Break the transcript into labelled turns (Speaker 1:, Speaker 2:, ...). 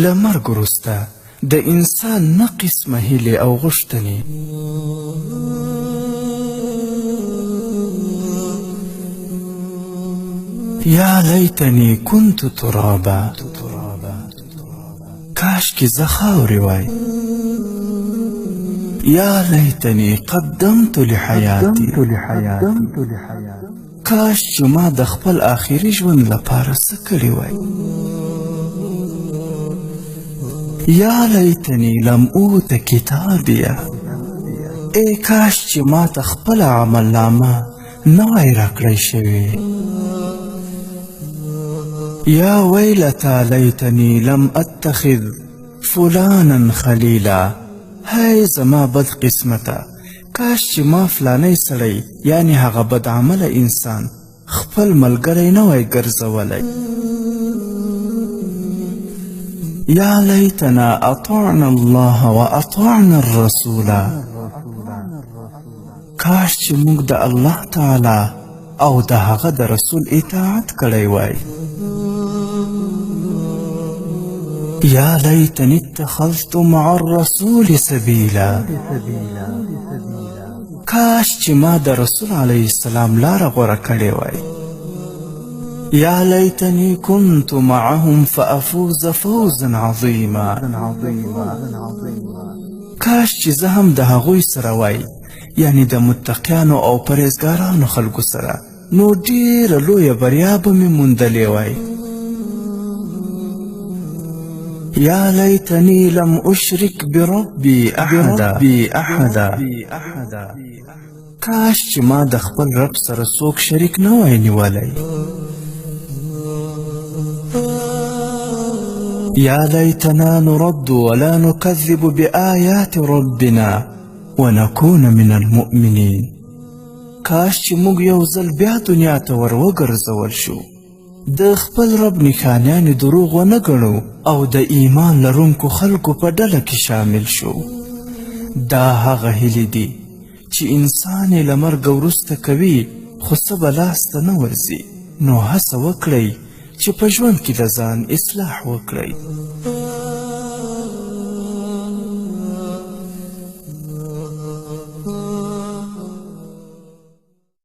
Speaker 1: له مرګ وروسته د انسان نه قسمه هیلې او غوښتنې. یا لیتنی کنت ترابا، کاشکې زه خاورې وای. یا لیتنی قدمت لحیاتی، کاش چې ما د خپل آخري ژوند لپاره څه کړي وای. یا لیتنی لم اوت کتابیه، ای کاش چې ما ته خپل عمل نامه نه وای راکړی شوې. یا ویلتا لیتنی لم اتخذ فلانا خلیلا، هی زما بد قسمته، کاش چې ما فلانی سړی یعنی هغه بد عمله انسان خپل ملګری نه وای ګرځولی. یا لیتنا اطعنا الله و اطعنا الرسول، کاش چې موږ د الله تعالی او د هغه د رسول اطاعت کړی وای. یا لیتنی اتخذت مع الرسول سبیلا، کاش چې ما د رسول علیه السلام لاره غوره کړې وای. یا لیتنی کنت معهم فافوز فوزا عظیما، کاش چې زه هم د هغوی سره وای یعنی د متقیانو او پرهیزګارانو خلکو سره، نو ډیره لویه بریا به مې موندلې وای. یا لیتنی لم اشرک بربی احدا، کاش چې ما د خپل رب سره څوک شریک نه وای نیولی. یا لیتنا نرد ولا نکذب بآیات ربنا ونکون من المؤمنین، کاش چې موږ یو ځل بیا دنیا ته ور وګرځول شو، د خپل رب نښانیانې دروغ ونه ګڼو او د ایمان لرونکو خلکو په ډله کې شامل شو. دا هغه هیلې دي چې انسان یې له مرګه وروسته کوي خو څه به لاسته نه ورځي، نو هڅه وکړئ چې په ژوند کې د ځان اصلاح وکړئ.